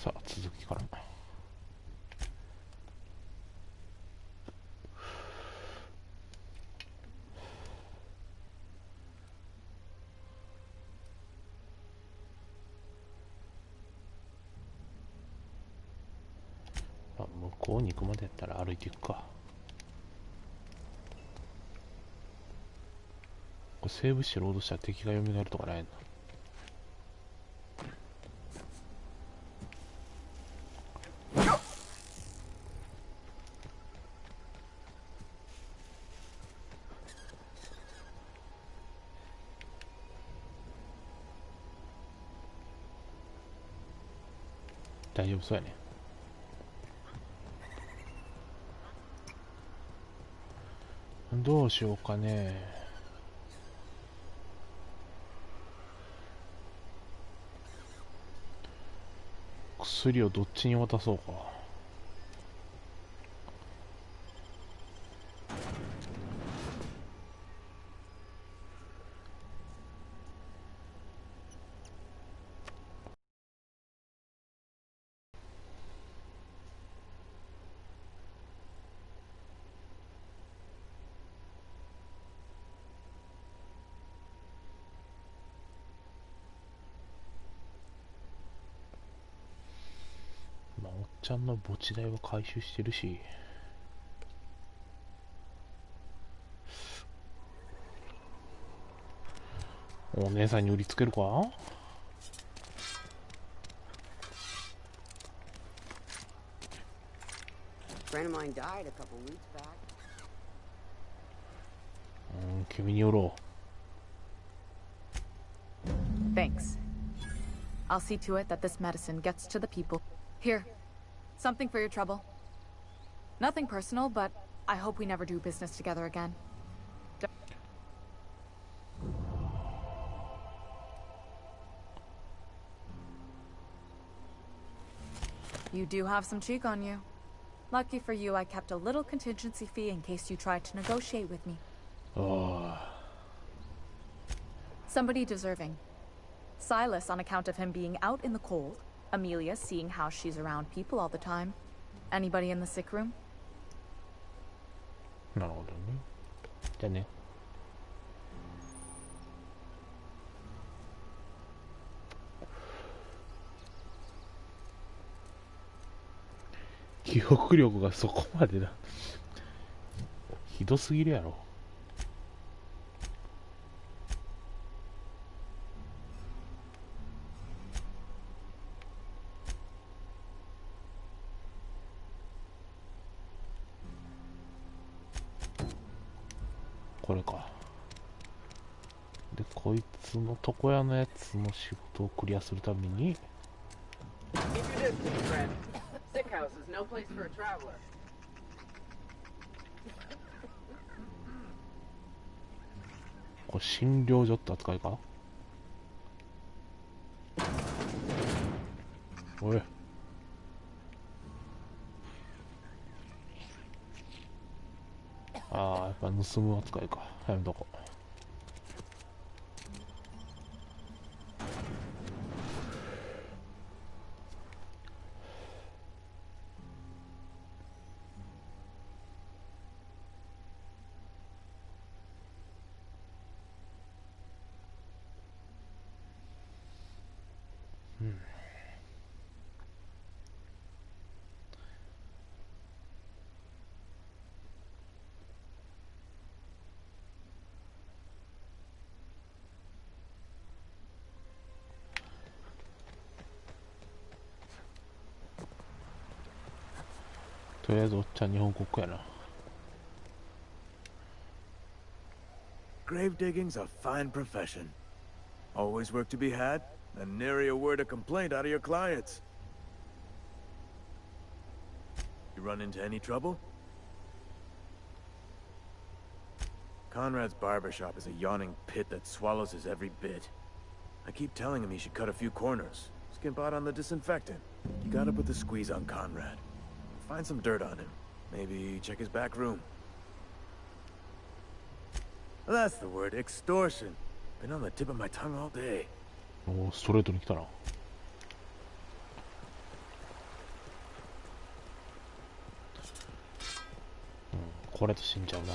さあ続きから。あ、向こうに行くまでやったら歩いていくか。これセーブしてロードしたら敵が蘇るとかないの？大丈夫そうやね。どうしようかね。薬をどっちに渡そうか。まあおっちゃんの墓地代は回収してるし、お姉さんに売りつけるか。 Friend of mine died a couple weeks back. 君によろ Thanks. I'll see to it that this medicine gets to the people. Here, something for your trouble. Nothing personal, but I hope we never do business together again. You do have some cheek on you. Lucky for you, I kept a little contingency fee in case you tried to negotiate with me. Oh. Somebody deserving. Silas on account of him being out in the cold. Amelia seeing how she's around people all the time. Anybody in the sick room? なるほどね。じゃあね。記憶力がそこまでだ。ひどすぎるやろ。これか。で、こいつの床屋のやつの仕事をクリアするために、これ診療所って扱いか。おい、ああ、やっぱ盗む扱いか。やめとこう。とりあえずおっちゃん日本国やな。 Grave digging's a fine profession. Always work to be had, and nary a word of complaint out of your clients. You run into any trouble? Conrad's barbershop is a yawning pit that swallows his every bit. I keep telling him he should cut a few corners, skimp out on the disinfectant. You gotta put the squeeze on Conrad. Find some dirt on him. Maybe check his back room. That's the word, extortion. Been on the tip of my tongue all day. おー、ストレートに来たな。これと死んじゃうな。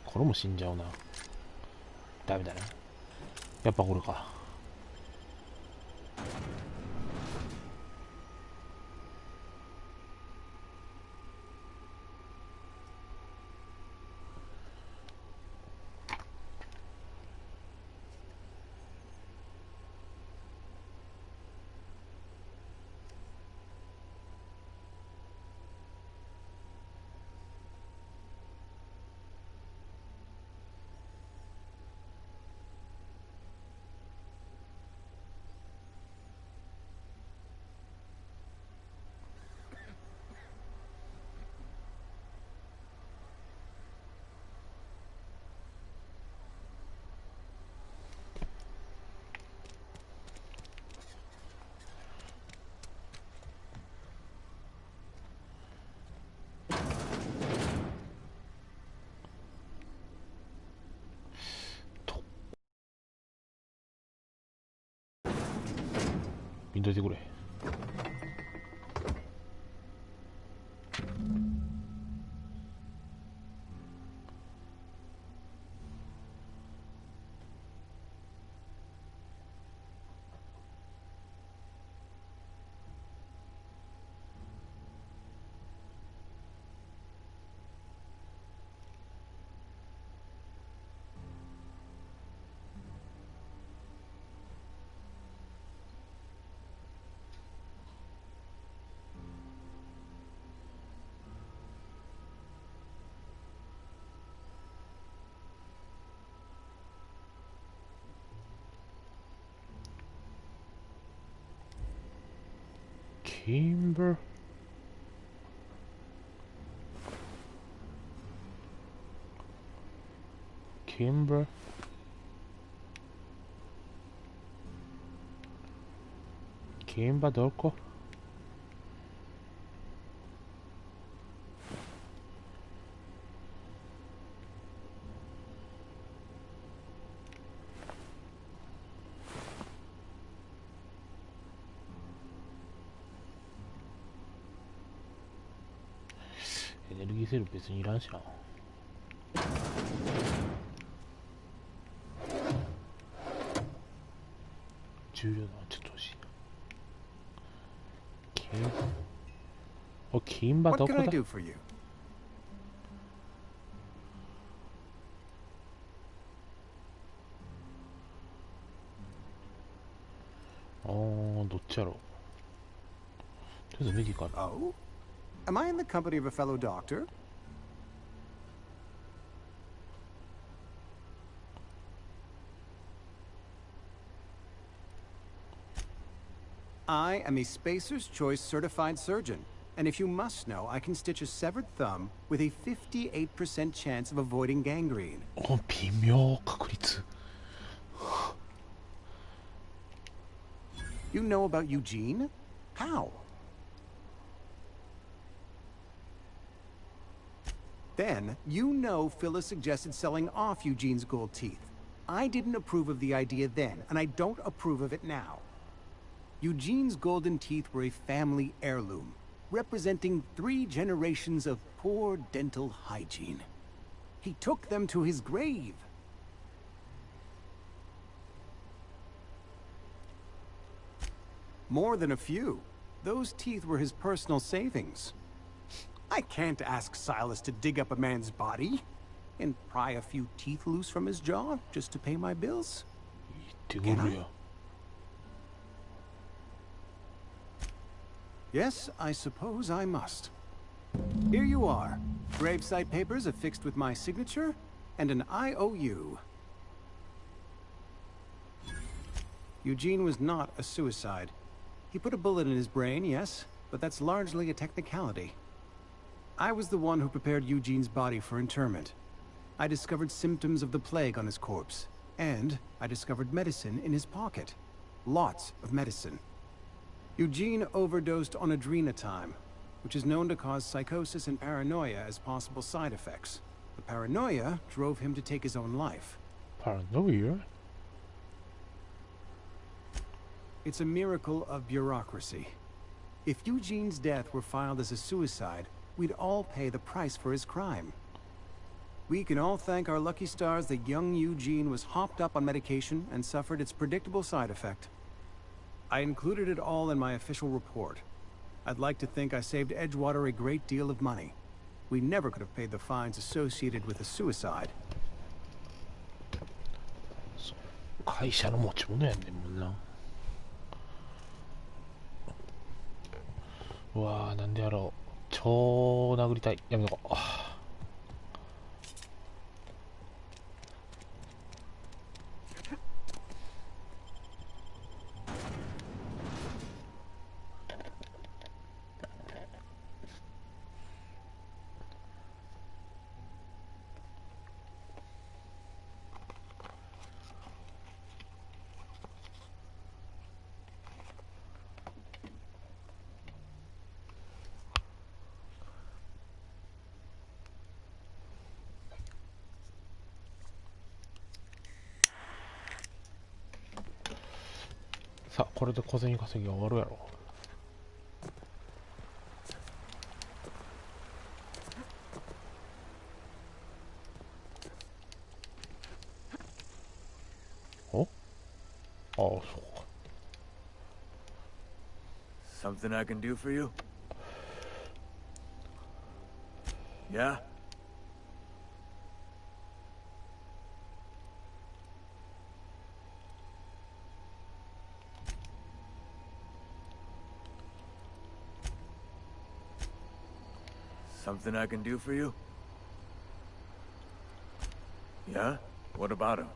これも死んじゃうな。ダメだな。やっぱこれか。見といてくれ。Kimber? Kimber? Kimber どこ？エネルギーセル別にいらんしな。重量だな、ちょっと欲しいな。金馬どこだ？ What can I do for you? どっちやろう。とりあえずメディカル。Oh? Am I in the company of a fellow doctor? I am a Spacer's Choice certified surgeon, and if you must know, I can stitch a severed thumb with a 58% chance of avoiding gangrene. 微妙確率。You know about Eugene? How? Then, you know Phyllis suggested selling off Eugene's gold teeth. I didn't approve of the idea then, and I don't approve of it now. Eugene's golden teeth were a family heirloom, representing 3 generations of poor dental hygiene. He took them to his grave. More than a few. Those teeth were his personal savings. I can't ask Silas to dig up a man's body and pry a few teeth loose from his jaw just to pay my bills. Can I? Yes, I suppose I must. Here you are. Gravesite papers affixed with my signature and an IOU. Eugene was not a suicide. He put a bullet in his brain, yes, but that's largely a technicality. I was the one who prepared Eugene's body for interment. I discovered symptoms of the plague on his corpse, and I discovered medicine in his pocket. Lots of medicine. Eugene overdosed on adrenatime, which is known to cause psychosis and paranoia as possible side effects. The paranoia drove him to take his own life. Paranoia? It's a miracle of bureaucracy. If Eugene's death were filed as a suicide, we'd all pay the price for his crime. We can all thank our lucky stars that young Eugene was hopped up on medication and suffered its predictable side effect. I included it all in my official report. I'd like to think I saved Edgewater a great deal of money. We never could have paid the fines associated with a suicide. 会社の持ち物やねんもんな。うわー、なんでやろう。超殴りたい。やめとこう。さあ、これで小銭稼ぎが終わるやろ。お？ああ、そうか。Something I can do for you? Yeah? Something I can do for you? Yeah? What about him?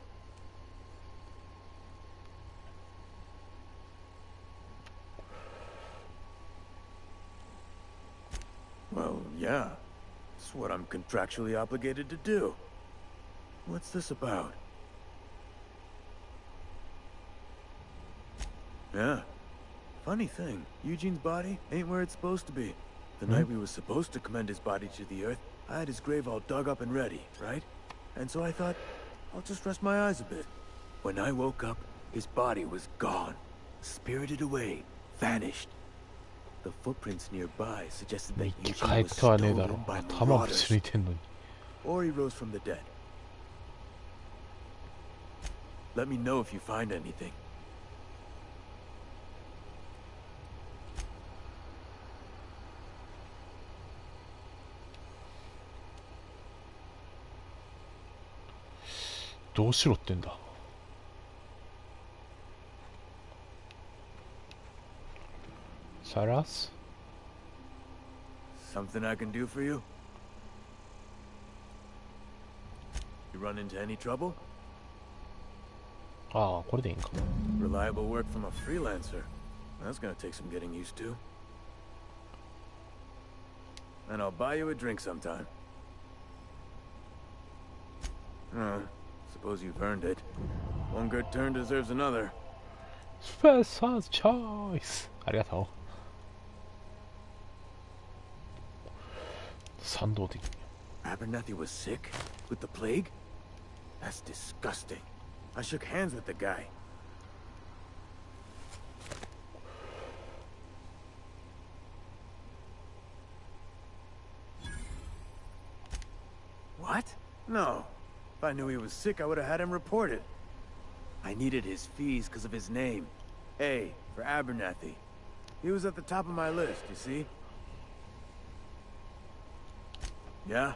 Well, yeah. It's what I'm contractually obligated to do. What's this about? Yeah. Funny thing, Eugene's body ain't where it's supposed to be. The night we were supposed to commend his body to the earth, I had his grave all dug up and ready, right? And so I thought, I'll just rest my eyes a bit. When I woke up, his body was gone. Spirited away. Vanished. The footprints nearby suggested that Eugene was stolen by marauders. Or he rose from the dead. Let me know if you find anything. Saras? Something I can do for you? You run into any trouble? ああ、これでいいんか。Reliable work from a freelancer. That's gonna take some getting used to. And I'll buy you a drink sometime. Suppose you've earned it. One good turn deserves another. First choice. ありがとう。賛同的。Abernathy was sick? With the plague? That's disgusting. I shook hands with the guy. What? No. If I knew he was sick, I would have had him reported. I needed his fees because of his name. A, for Abernathy. He was at the top of my list, you see? Yeah?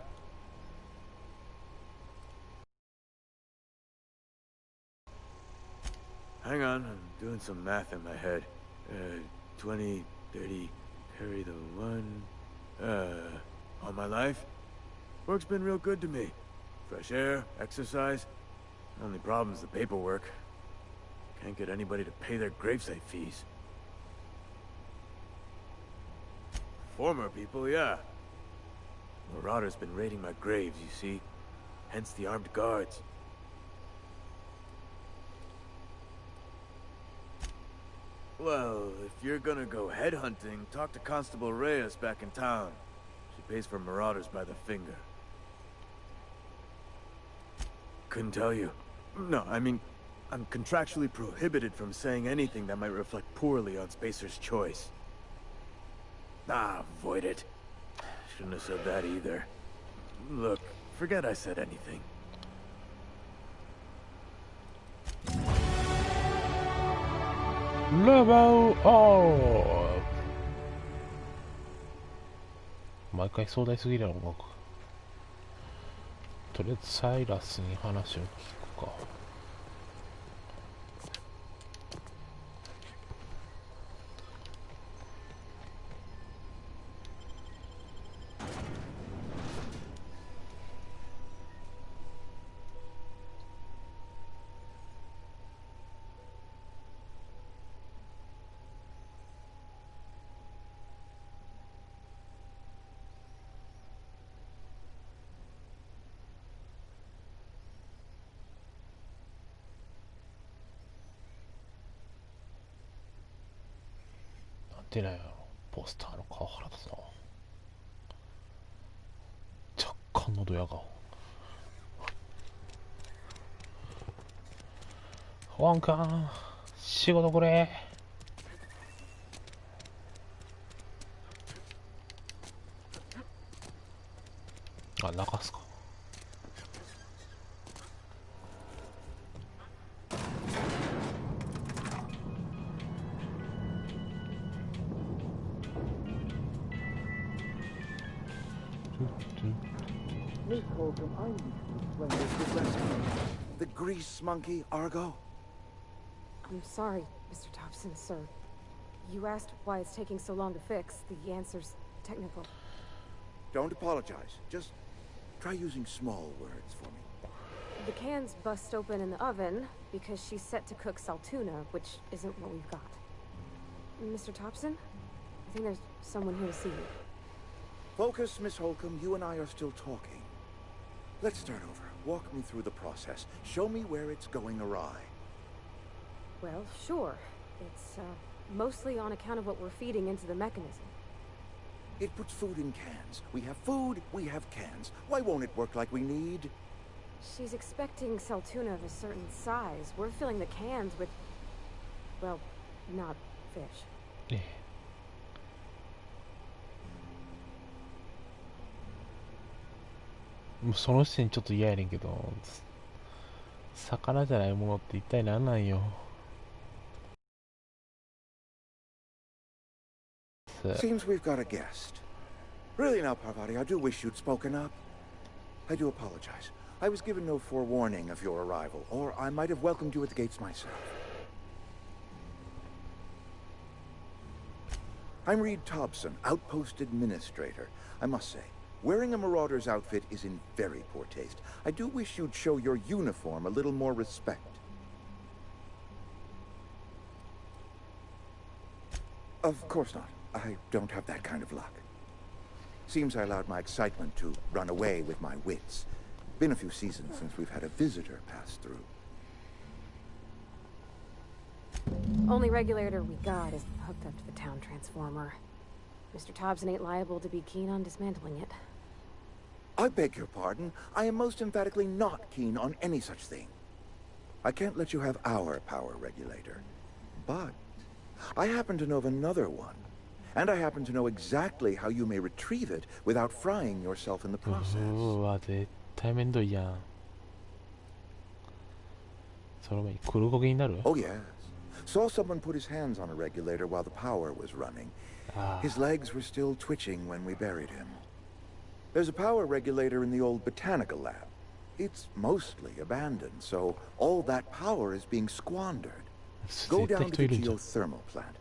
Hang on, I'm doing some math in my head. 20, 30, carry the one... all my life? Work's been real good to me. Fresh air, exercise. Only problem's the paperwork. Can't get anybody to pay their gravesite fees. Former people, yeah. Marauders been raiding my graves, you see. Hence the armed guards. Well, if you're gonna go headhunting, talk to Constable Reyes back in town. She pays for marauders by the finger. Couldn't tell you. No, I mean, I'm contractually prohibited from saying anything that might reflect poorly on Spacer's choice. Ah, avoid it. Shouldn't have said that either. Look, forget I said anything. Level up! 毎回壮大すぎるやろ、音楽。とりあえずサイラスに話を聞くか。なんてなんやろ、ポスターの顔腹立つな。若干のドヤ顔。保安官、仕事これ。あ、中っすか。Miss Holcomb, I need to explain this to rescue. The grease monkey, Argo? I'm sorry, Mr. Thompson, sir. You asked why it's taking so long to fix. The answer's technical. Don't apologize. Just try using small words for me. The cans bust open in the oven because she's set to cook saltuna, which isn't what we've got. Mr. Thompson? I think there's someone here to see you. Focus, Miss Holcomb. You and I are still talking. Let's start over. Walk me through the process. Show me where it's going awry. Well, sure. It's, mostly on account of what we're feeding into the mechanism. It puts food in cans. We have food, we have cans. Why won't it work like we need? She's expecting saltuna of a certain size. We're filling the cans with, well, not fish. もうその時点ちょっと嫌やねんけど、魚じゃないものって一体何なんよ。Seems we've got a guest. Really now, Parvati, I do wish you'd spoken up. I do apologize. I was given no forewarning of your arrival, or I might have welcomed you at the gates myself. I'm Reed Thompson, Outpost Administrator. I must say, wearing a marauder's outfit is in very poor taste. I do wish you'd show your uniform a little more respect. Of course not. I don't have that kind of luck. Seems I allowed my excitement to run away with my wits. Been a few seasons since we've had a visitor pass through. Only regulator we got is hooked up to the town transformer. Mr. Thompson ain't liable to be keen on dismantling it. I beg your pardon. I am most emphatically not keen on any such thing. I can't let you have our power regulator. But I happen to know of another one. And I happen to know exactly how you may retrieve it without frying yourself in the process. うわ、絶対めんどいやん。その前にクルコゲになる？ Oh yes. Saw someone put his hands on a regulator while the power was running. His legs were still twitching when we buried him. There's a power regulator in the old botanical lab. It's mostly abandoned, so all that power is being squandered. Go down to the geothermal plant.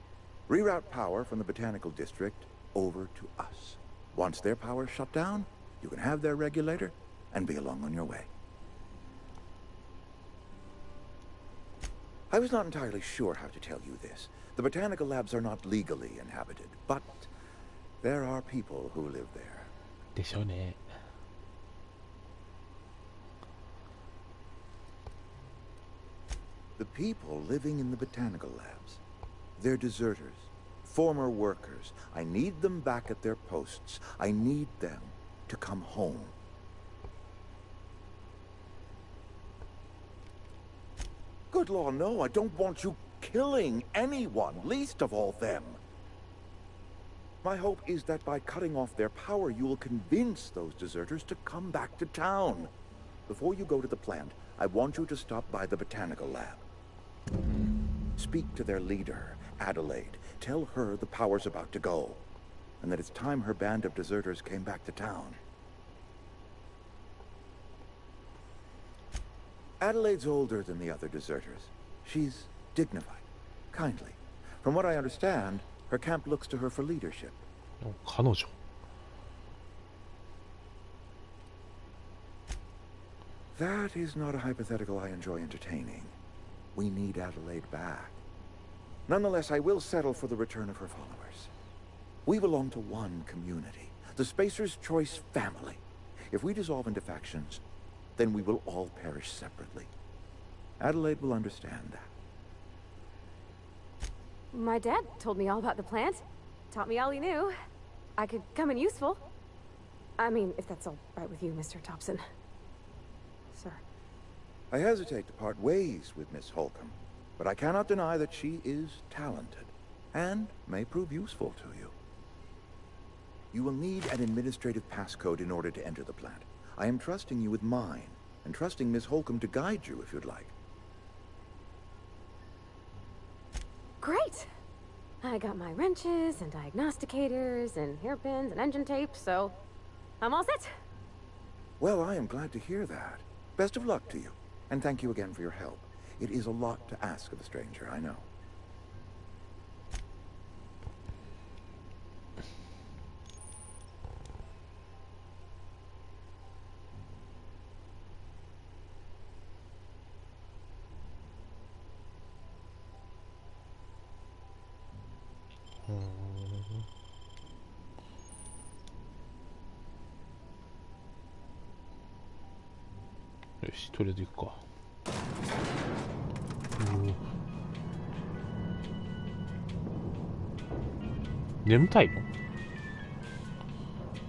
Reroute power from the botanical district over to us. Once their power's shut down, you can have their regulator and be along on your way. I was not entirely sure how to tell you this. The botanical labs are not legally inhabited, but there are people who live there. でしょうね。The people living in the botanical labs. They're deserters, former workers. I need them back at their posts. I need them to come home. Good law, no, I don't want you killing anyone, least of all them. My hope is that by cutting off their power, you will convince those deserters to come back to town. Before you go to the plant, I want you to stop by the botanical lab. Speak to their leader, Adelaide. Tell her the power's about to go, and that it's time her band of deserters came back to town. Adelaide's older than the other deserters. She's dignified, kindly. From what I understand, her camp looks to her for leadership. 彼女。That is not a hypothetical I enjoy entertaining. We need Adelaide back. Nonetheless, I will settle for the return of her followers. We belong to one community, the Spacer's Choice family. If we dissolve into factions, then we will all perish separately. Adelaide will understand that. My dad told me all about the plant. Taught me all he knew. I could come in useful. I mean, if that's all right with you, Mr. Thompson. Sir. I hesitate to part ways with Miss Holcomb, but I cannot deny that she is talented, and may prove useful to you. You will need an administrative passcode in order to enter the plant. I am trusting you with mine, and trusting Miss Holcomb to guide you if you'd like. Great! I got my wrenches and diagnosticators and hairpins and engine tape, so I'm all set. Well, I am glad to hear that. Best of luck to you, and thank you again for your help. It is a lot to ask of a stranger, I know.よし、とりあえず行くか。眠たいの？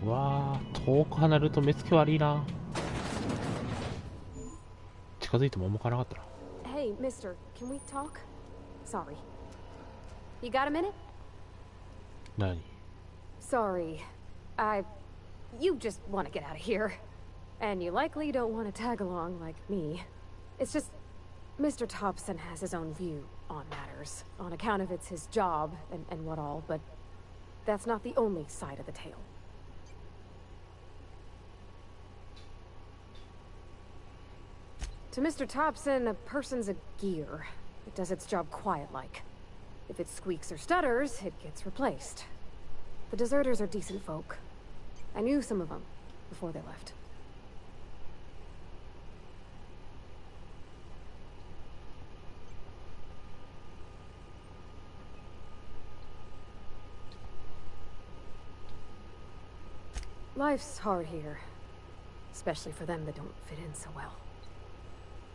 うわー、遠く離れると目つき悪いな。近づいても重かなかったな。Hey, mister, can we talk? Sorry. You got a minute? 何？ Sorry. You just want to get out of here. And you likely don't want to tag along like me. It's just, Mr. Thompson has his own view on matters, on account of it's his job and what all, but that's not the only side of the tale. To Mr. Thompson, a person's a gear. It does its job quiet-like. If it squeaks or stutters, it gets replaced. The deserters are decent folk. I knew some of them before they left. Life's hard here, especially for them that don't fit in so well.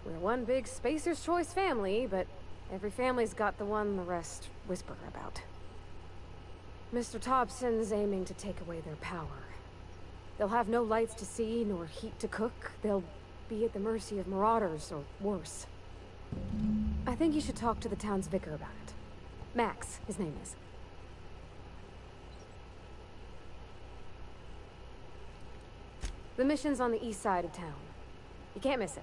We're one big Spacer's Choice family, but every family's got the one the rest whisper about. Mr. Thompson's aiming to take away their power. They'll have no lights to see, nor heat to cook. They'll be at the mercy of marauders, or worse. I think you should talk to the town's vicar about it. Max, his name is. The mission's on the east side of town. You can't miss it,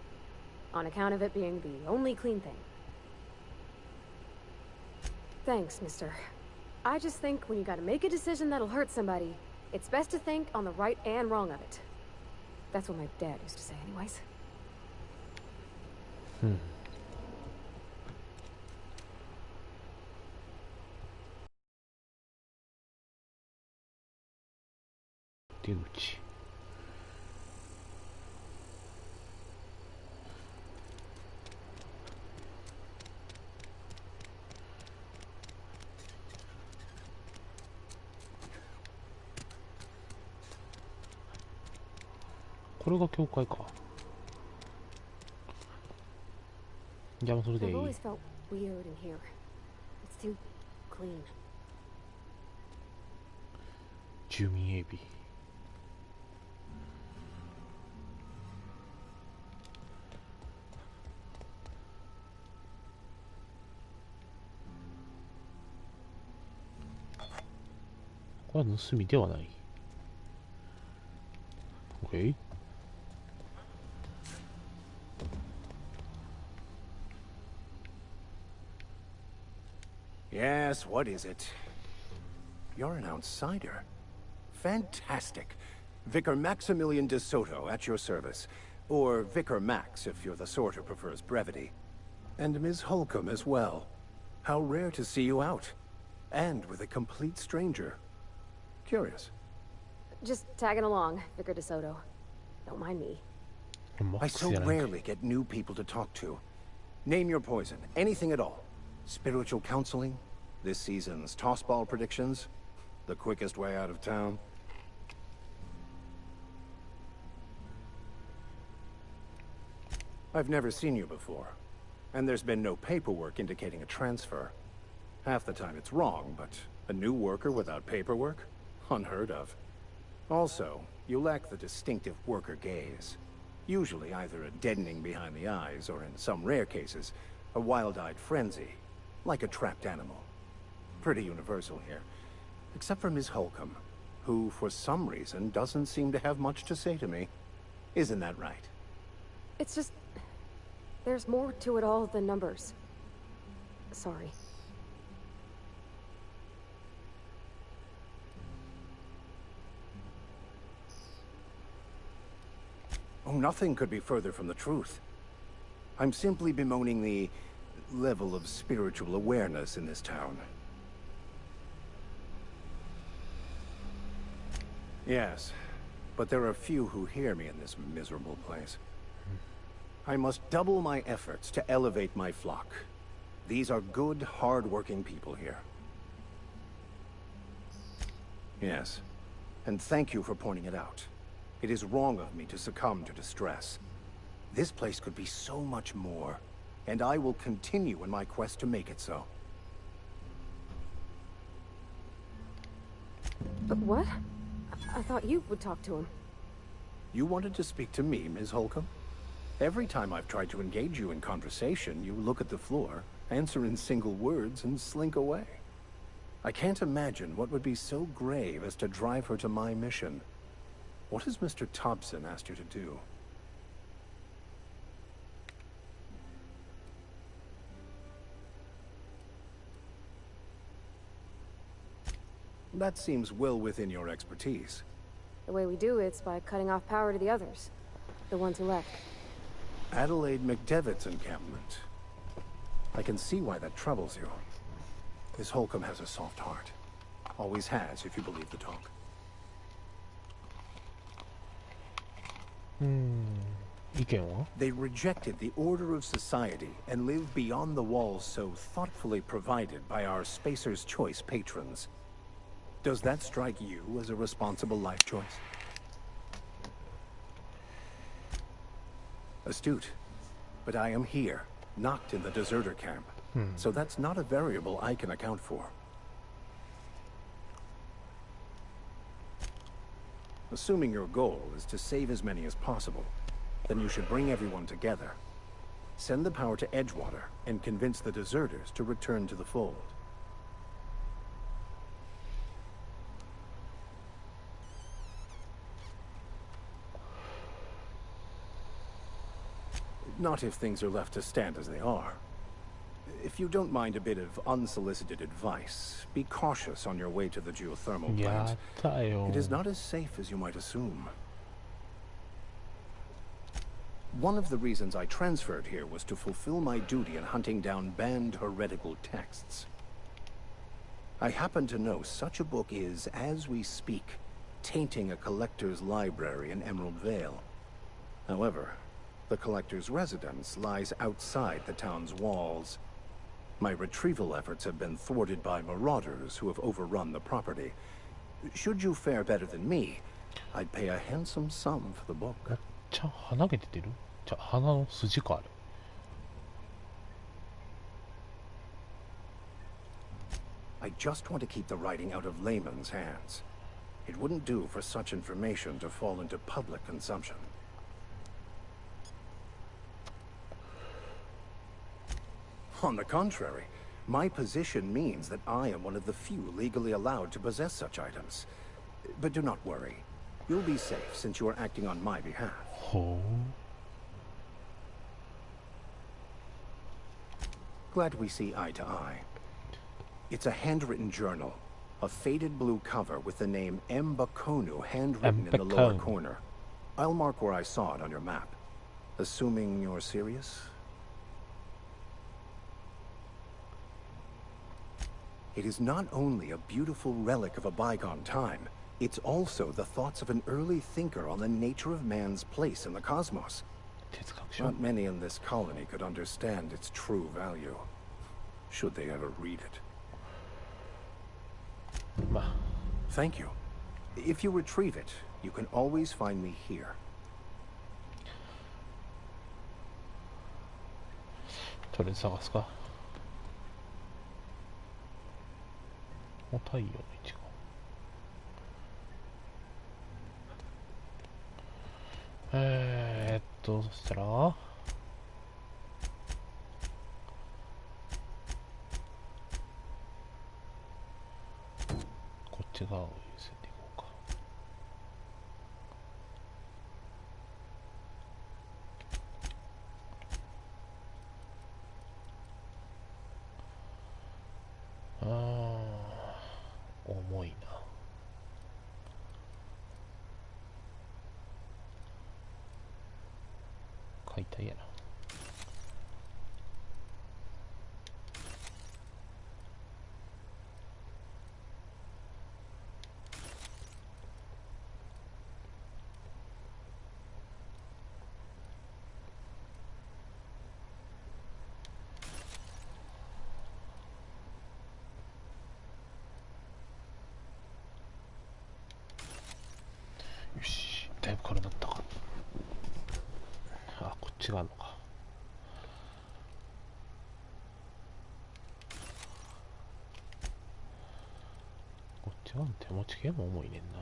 on account of it being the only clean thing. Thanks, mister. I just think when you gotta make a decision that'll hurt somebody, it's best to think on the right and wrong of it. That's what my dad used to say anyways. Dude. これが教会か。じゃあそれでいい。 I've always felt weird in here. It's too clean. 住民エビ。ここれは盗みではない。 OK。 Yes, what is it? You're an outsider. Fantastic. Vicar Maximilian de Soto at your service. Or Vicar Max if you're the sort who prefers brevity. And Ms. Holcomb as well. How rare to see you out. And with a complete stranger. Curious. Just tagging along, Vicar DeSoto. Don't mind me. I so rarely get new people to talk to. Name your poison, anything at all. Spiritual counseling, this season's tossball predictions, the quickest way out of town. I've never seen you before, and there's been no paperwork indicating a transfer. Half the time it's wrong, but a new worker without paperwork? Unheard of. Also, you lack the distinctive worker gaze. Usually either a deadening behind the eyes, or in some rare cases, a wild-eyed frenzy, like a trapped animal. Pretty universal here. Except for Ms. Holcomb, who for some reason doesn't seem to have much to say to me. Isn't that right? It's just... there's more to it all than numbers. Sorry. Oh, nothing could be further from the truth. I'm simply bemoaning the level of spiritual awareness in this town. Yes, but there are few who hear me in this miserable place. I must double my efforts to elevate my flock. These are good, hard-working people here. Yes, and thank you for pointing it out. It is wrong of me to succumb to distress. This place could be so much more, and I will continue in my quest to make it so. But what? I thought you would talk to him. You wanted to speak to me, Ms. Holcomb? Every time I've tried to engage you in conversation, you look at the floor, answer in single words, and slink away. I can't imagine what would be so grave as to drive her to my mission. What has Mr. Thompson asked you to do? That seems well within your expertise. The way we do it's by cutting off power to the others. The ones who left. Adelaide McDevitt's encampment. I can see why that troubles you. Miss Holcomb has a soft heart. Always has, if you believe the talk. They rejected the order of society and lived beyond the walls so thoughtfully provided by our Spacer's Choice patrons. Does that strike you as a responsible life choice? Astute. But I am here, not in the deserter camp. So that's not a variable I can account for. Assuming your goal is to save as many as possible, then you should bring everyone together. Send the power to Edgewater and convince the deserters to return to the fold. Not if things are left to stand as they are. If you don't mind a bit of unsolicited advice, be cautious on your way to the geothermal plant. It is not as safe as you might assume. One of the reasons I transferred here was to fulfill my duty in hunting down banned heretical texts. I happen to know such a book is, as we speak, tainting a collector's library in Emerald Vale. However, the collector's residence lies outside the town's walls. My retrieval efforts have been thwarted by marauders who have overrun the property. Should you fare better than me, I'd pay a handsome sum for the book. I just want to keep the writing out of layman's hands. It wouldn't do for such information to fall into public consumption. On the contrary, My position means that I am one of the few legally allowed to possess such items. But do not worry. You'll be safe since you are acting on my behalf. ほ Glad we see eye to eye. It's a handwritten journal. A faded blue cover with the name Mbakonu handwritten in the lower Mbakonu. corner. I'll mark where I saw it on your map. Assuming you're serious? It is not only a beautiful relic of a bygone time, it's also the thoughts of an early thinker on the nature of man's place in the cosmos. 哲学書 Not many in this colony could understand its true value, should they ever read it. まあ Thank you. If you retrieve it, you can always find me here. とりあえず探すか。もう太陽の位置が。そしたらこっち側を優先でいこうか。重いな。解体やな。よし、だいぶ軽くなったか。あ、こっちがあるのか。こっちは手持ち系も重いねんな。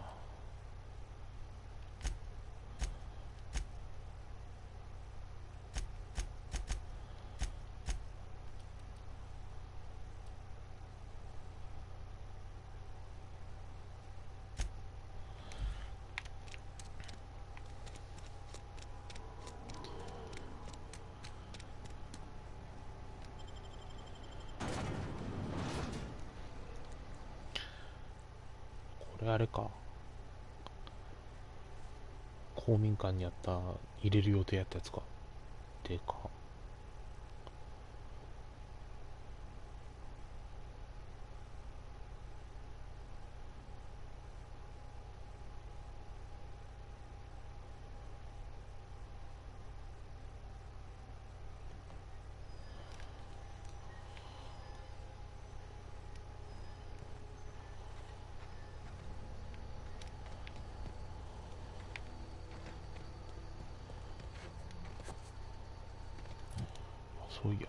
これあれか。公民館にあった入れる予定やったやつか。でか。そういや、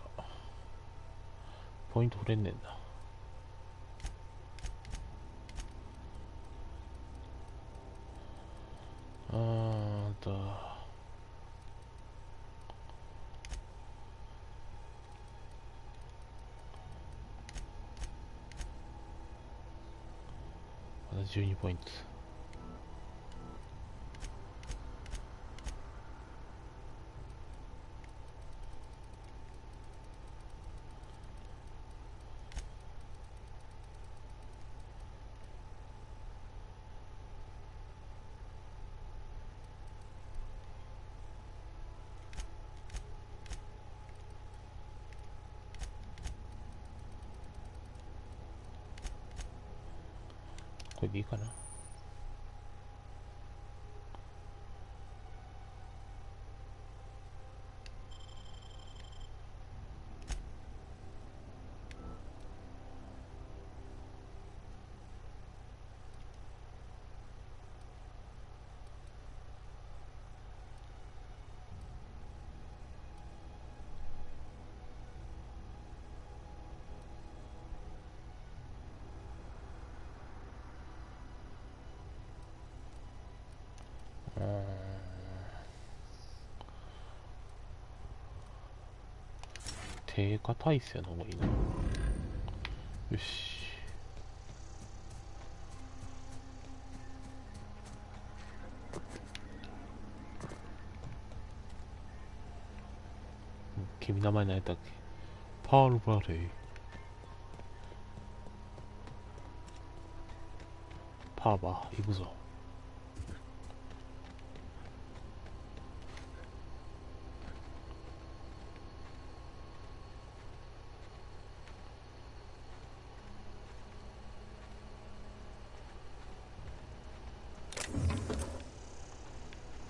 ポイント取れんねんな。まだ12ポイント。これでいいかな。低下耐性の方がいいな。よし。君名前何やったっけ？パールバレー。パーバー行くぞ。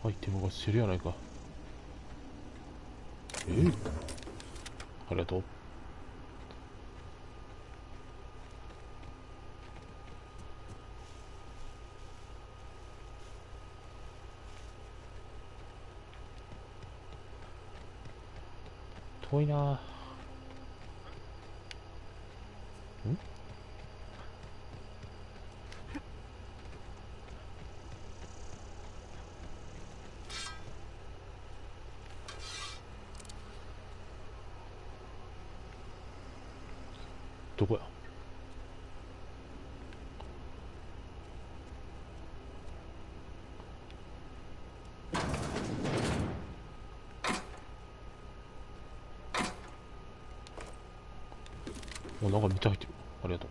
アイテムがしてるやないか。ありがとう。遠いな。ん？どこや？お、なんか見て入ってる。ありがとう。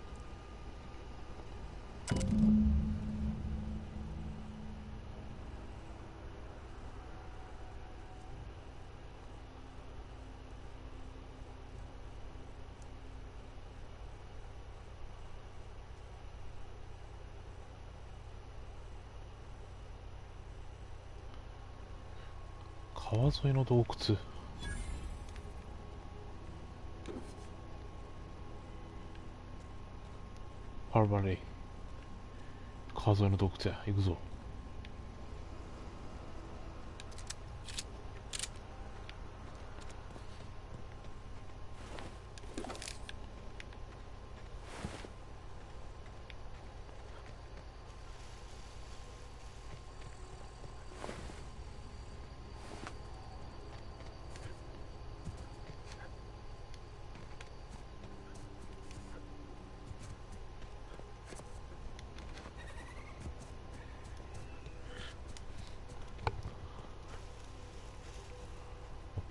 川沿いの洞窟。パルバレイ。川沿いの洞窟や。行くぞ。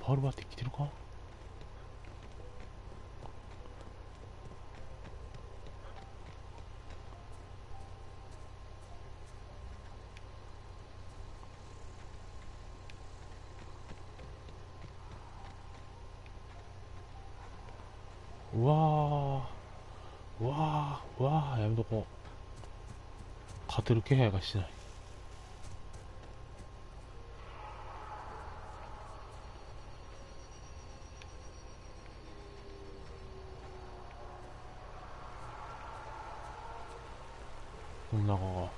パールバって来てるか？うわー、うわー、うわー、やめとこう。勝てる気配がしない。こんなの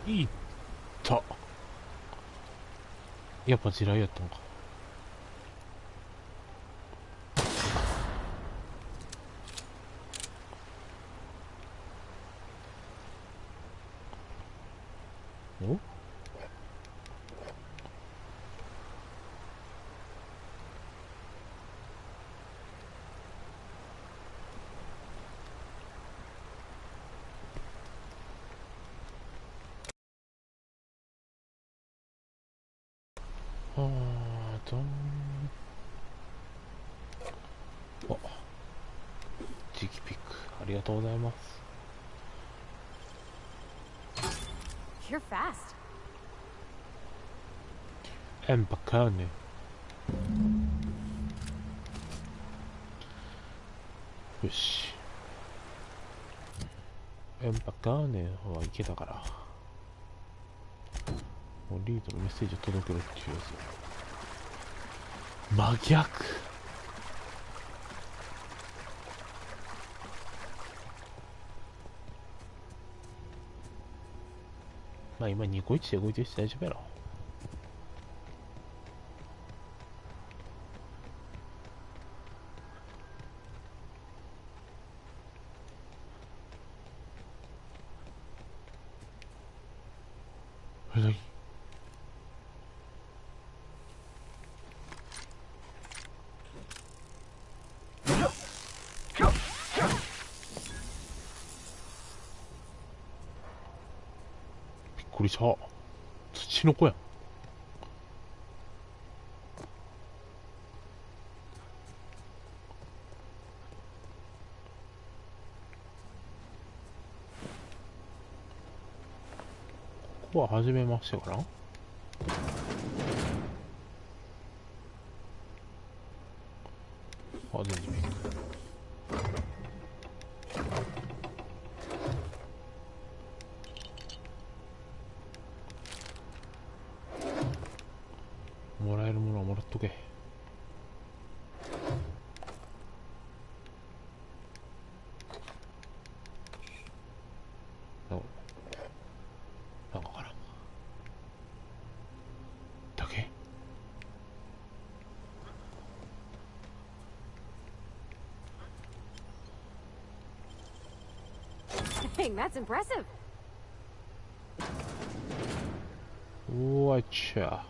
が。いった。やっぱ地雷やったのか。お？あーとお、磁気ピックありがとうございます。You're fast. エンパカーネ。よし。エンパカーネはいけたから。もうリードのメッセージを届けろっていうやつ。真逆。まあ今ニコイチで動いてるし大丈夫やろ。何？びっくりした。土の子やん。ここは初めましてかな。あ、全然もらえるものはもらっとけ。なんかかなだけ。Dang, that's impressive. うわっちゃ。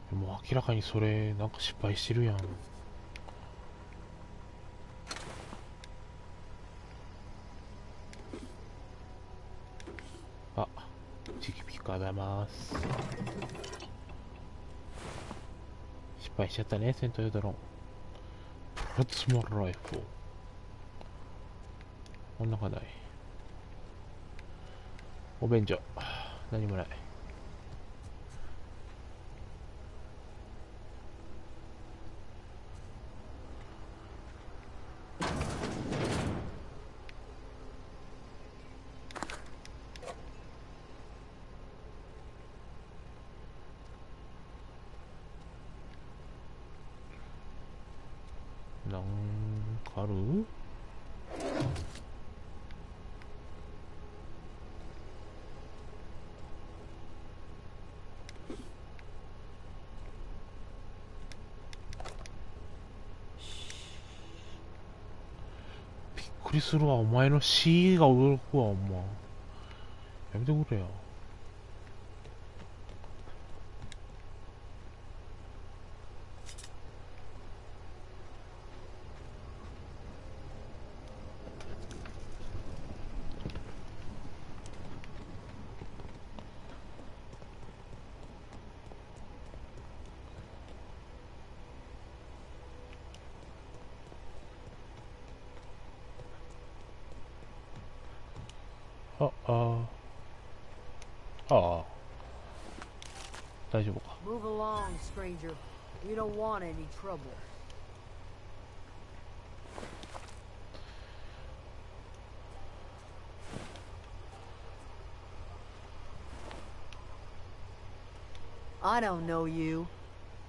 もう明らかにそれなんか失敗してるやん。あ、チキピカだます。失敗しちゃったね、戦闘用ドローン。プラズマライフル。こんな課題。お便所。何もない。なんかある？びっくりするわ、お前の C が驚くわ、お前。やめてくれよ。大丈夫か。 Move along, stranger. We don't want any trouble. I don't know you.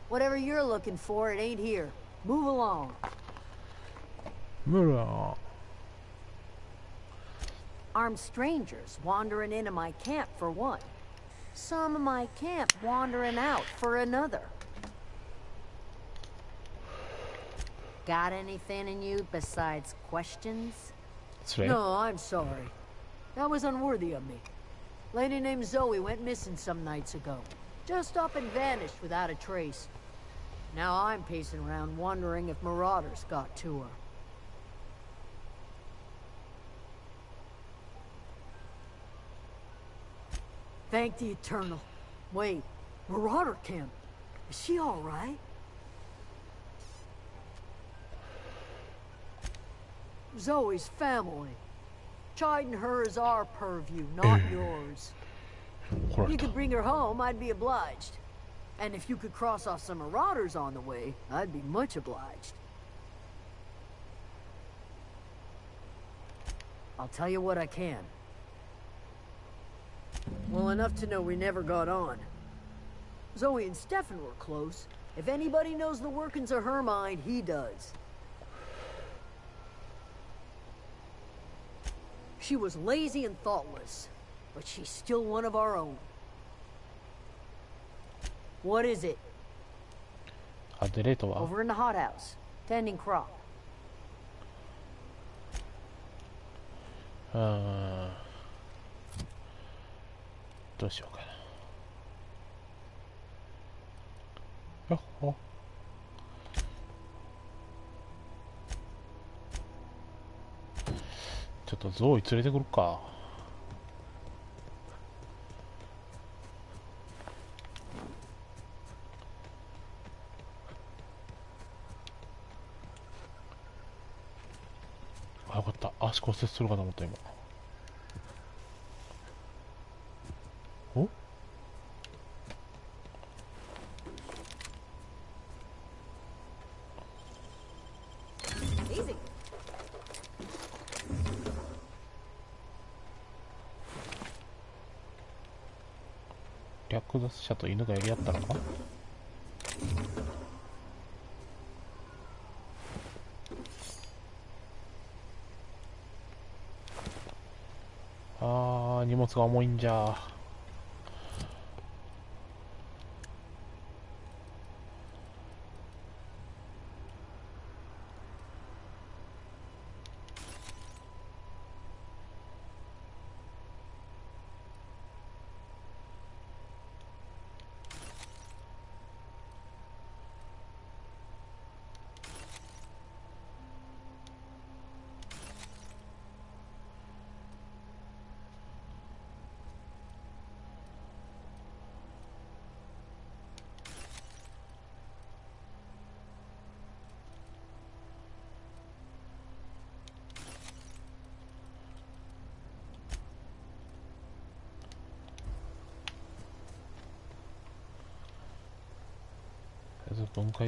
Whatever you're looking for, it ain't here. Move along. 無理。 Armed strangers wandering into my camp for one. Some of my camp wandering out for another. Got anything in you besides questions? No, I'm sorry. That was unworthy of me. Lady named Zoe went missing some nights ago. Just up and vanished without a trace. Now I'm pacing around wondering if marauders got to her. Thank the Eternal. Wait, Marauder Camp. Is she all right? Zoe's family. Chiding her is our purview, not yours. You could bring her home, I'd be obliged. And if you could cross off some marauders on the way, I'd be much obliged. I'll tell you what I can. Well, enough to know we never got on. Zoe and Stefan were close. If anybody knows the workings of her mind, he does. She was lazy and thoughtless, but she's still one of our own. What is it? Over in the hothouse, tending crop. どうしようかな。よっほ。ちょっとゾウイ連れてくるか。あ、よかった。足骨折するかと思った今。お？略奪者と犬がやり合ったのか？あー、荷物が重いんじゃ。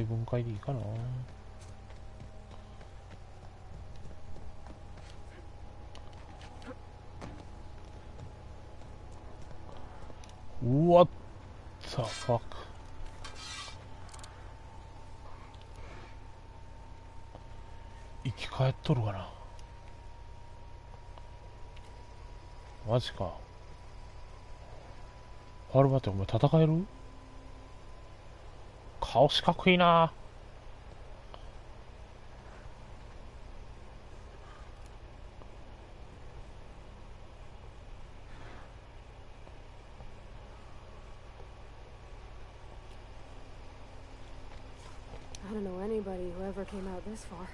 分解でいいかな。What the fuck? 生き返っとるかな。マジか。ファルバってお前戦える？顔四角いな。I don't know anybody who ever came out this far.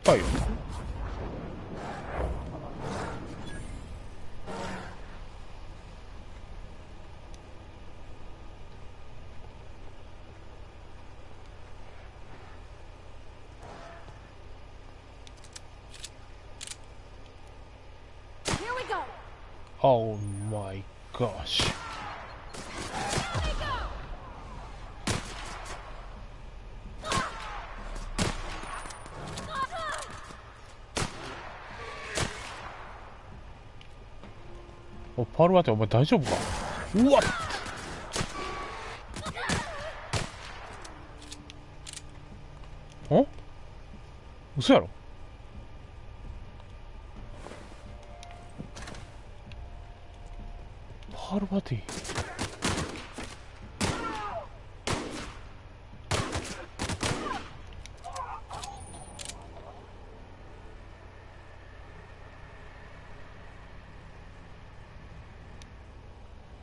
はい。Oh my gosh. Oh, パルワテお前大丈夫か？うわっ！ん？嘘やろ？パルバティ。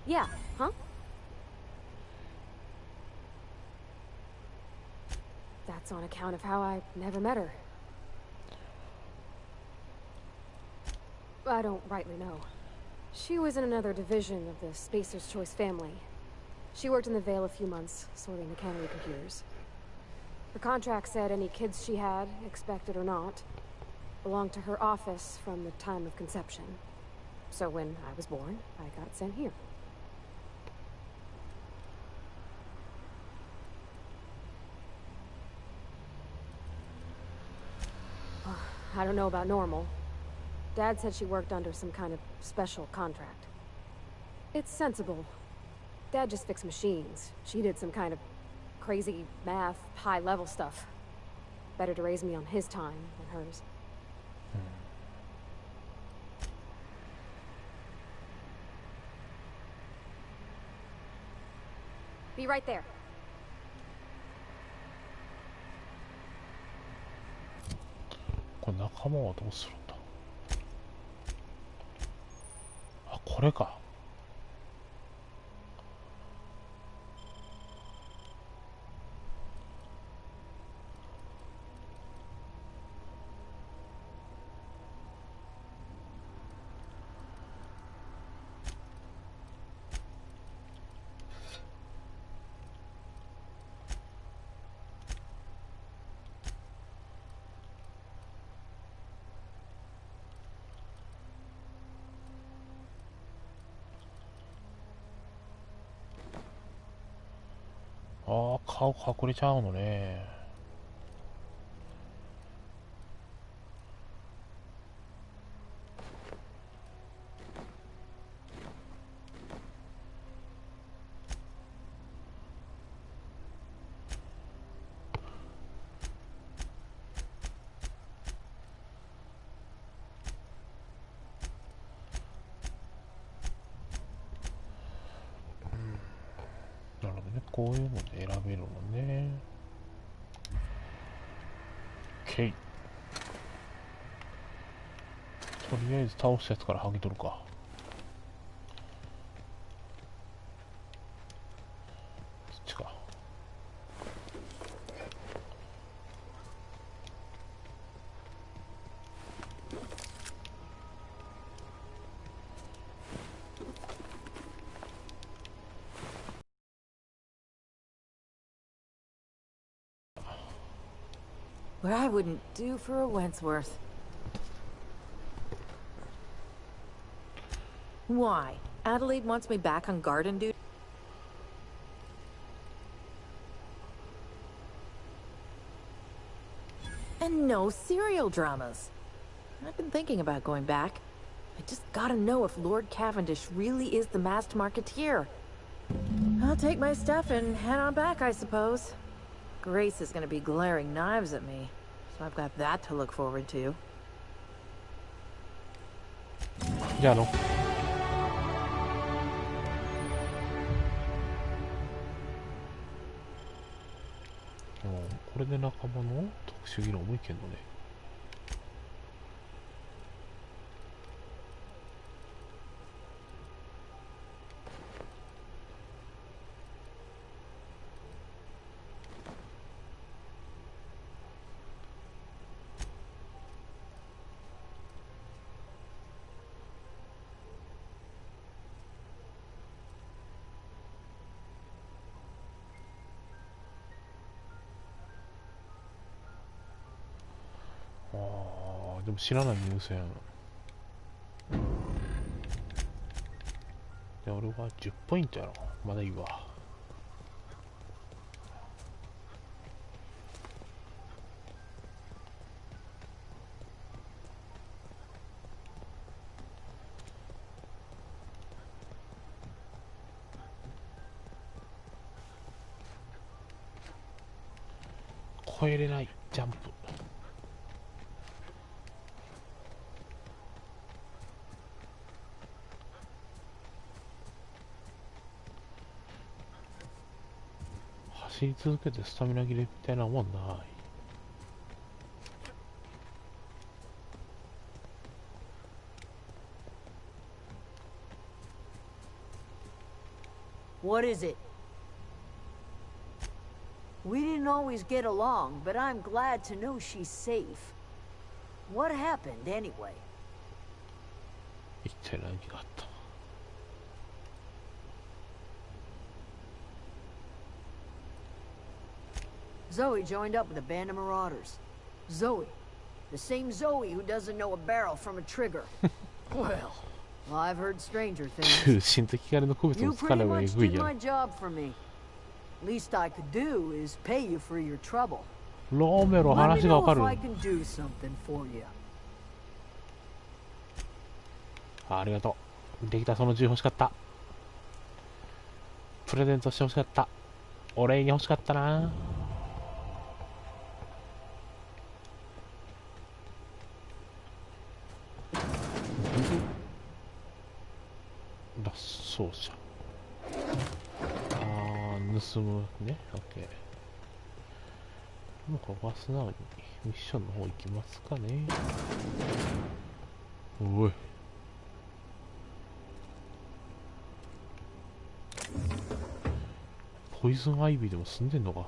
Yeah, huh? That's on account of how I never met her. I don't rightly know. She was in another division of the Spacer's Choice family. She worked in the Vale a few months, sorting the cannery computers. Her contract said any kids she had, expected or not, belonged to her office from the time of conception. So when I was born, I got sent here. I don't know about normal. Dad said she worked under some kind of special contract. It's sensible. Dad just fixed machines. She did some kind of crazy math, high-level stuff. Better to raise me on his time than hers. Be right there. これ仲間はどうするんだ。あ、これか。ああ、顔隠れちゃうのね。なるほどね、こういうので選べるのね。OK。とりあえず倒したやつから剥ぎ取るか。そっちか。What I wouldn't do for a Wentworth. Why? Adelaide wants me back on garden duty? And no serial dramas. I've been thinking about going back. I just gotta know if Lord Cavendish really is the masked marketeer. I'll take my stuff and head on back, I suppose. Grace is gonna be glaring knives at me, so I've got that to look forward to. じゃあこれで仲間の特殊技能もいけんのね。でも知らない入選で、俺は10ポイントやろ。まだいいわ。超えれないジャンプ。走り続けてスタミナ切れみたいなもんない。What is it? We didn't always get along, but I'm glad to know she's safe. What happened anyway? 一体何があった。Zoe joined up with a band of marauders. Zoe, The same Zoe who doesn't know a barrel from a trigger. Well, I've heard stranger things. 心的キャラの区別 You もつか pretty ればえ much ぐい did や my ん。 job for me. Least I could do is pay you for your trouble. ローメロ Let me 話がわ know か if る。 I can do something for you. ありがとう。できた、その銃欲しかった。プレゼントして欲しかった。お礼に欲しかったな。脱走者。盗むね。OK。もうここは素直にミッションの方行きますかね。おい。ポイズンアイビーでも住んでんのか。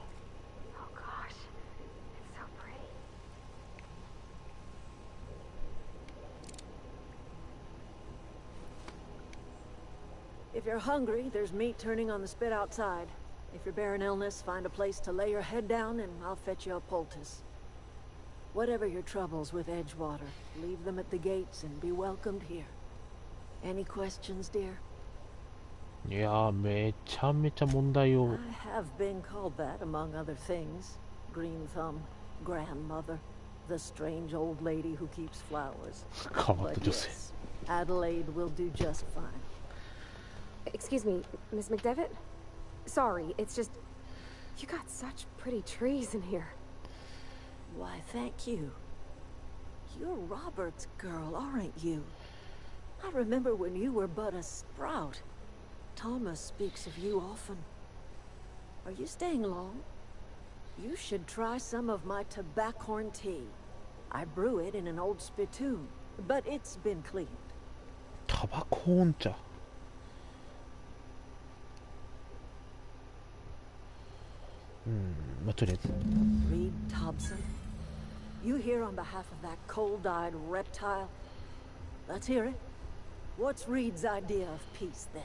If you're hungry, there's meat turning on the spit outside. If you're bearing illness, find a place to lay your head down and I'll fetch you a poultice. Whatever your troubles with Edgewater, leave them at the gates and be welcomed here. Any questions, dear? いやー、めちゃめちゃ問題を。 I have been called that, among other things. Green Thumb, grandmother, the strange old lady who keeps flowers. 変わった But 女性。 yes, Adelaide will do just fine. Excuse me, Miss McDevitt? Sorry, it's just... You got such pretty trees in here. Why, thank you. You're Robert's girl, aren't you? I remember when you were but a sprout. Thomas speaks of you often. Are you staying long? You should try some of my tobaccorn tea. I brew it in an old spittoon, but it's been cleaned. タバコ音茶。まあ、とりあえず。 Reed Thompson? You here on behalf of that cold-eyed reptile? Let's hear it. What's Reed's idea of peace, then?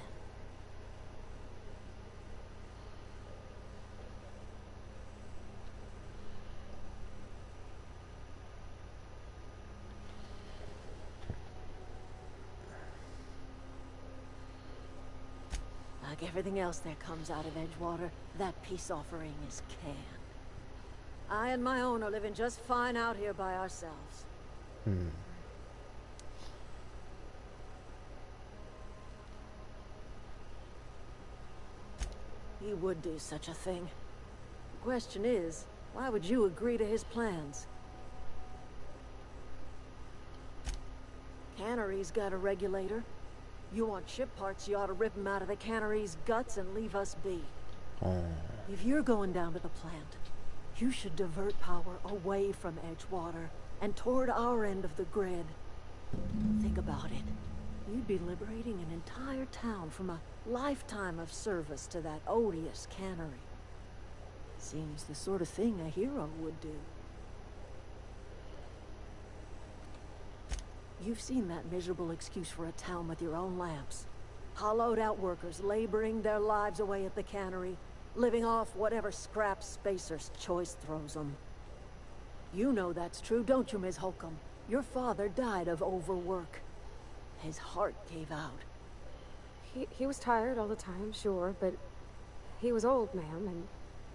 Like everything else that comes out of Edgewater, that peace offering is canned. I and my own are living just fine out here by ourselves. He would do such a thing. The question is, why would you agree to his plans? Cannery's got a regulator. You want ship parts, you ought to rip them out of the cannery's guts and leave us be. If you're going down to the plant, you should divert power away from Edgewater and toward our end of the grid. Think about it. You'd be liberating an entire town from a lifetime of service to that odious cannery. Seems the sort of thing a hero would do. You've seen that miserable excuse for a town with your own lamps. Hollowed out workers laboring their lives away at the cannery, living off whatever scraps Spacer's choice throws them. You know that's true, don't you, Ms. Holcomb? Your father died of overwork. His heart gave out. He was tired all the time, sure, but he was old, ma'am, and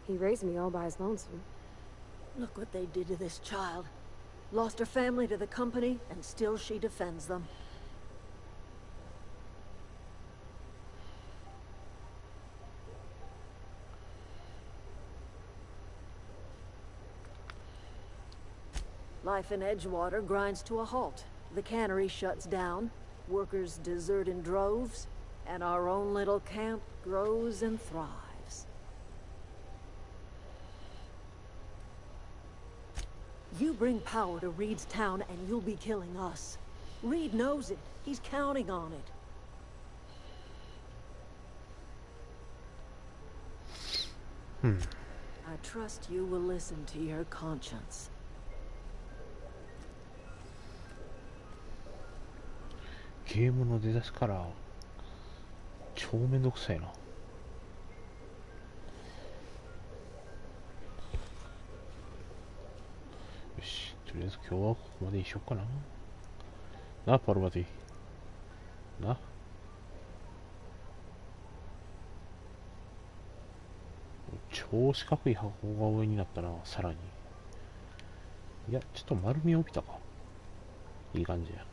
he raised me all by his lonesome. Look what they did to this child. Lost her family to the company, and still she defends them. Life in Edgewater grinds to a halt. The cannery shuts down, workers desert in droves, and our own little camp grows and thrives. You bring power to Reed's town and you'll be killing us. Reed knows it. He's counting on it. I trust you will listen to your conscience. ゲームの出だしから超めんどくさいな。よし、とりあえず今日はここまでにしよっかな。な、パルバティ。な。超四角い箱が上になったな、さらに。いや、ちょっと丸みを帯びたか。いい感じや。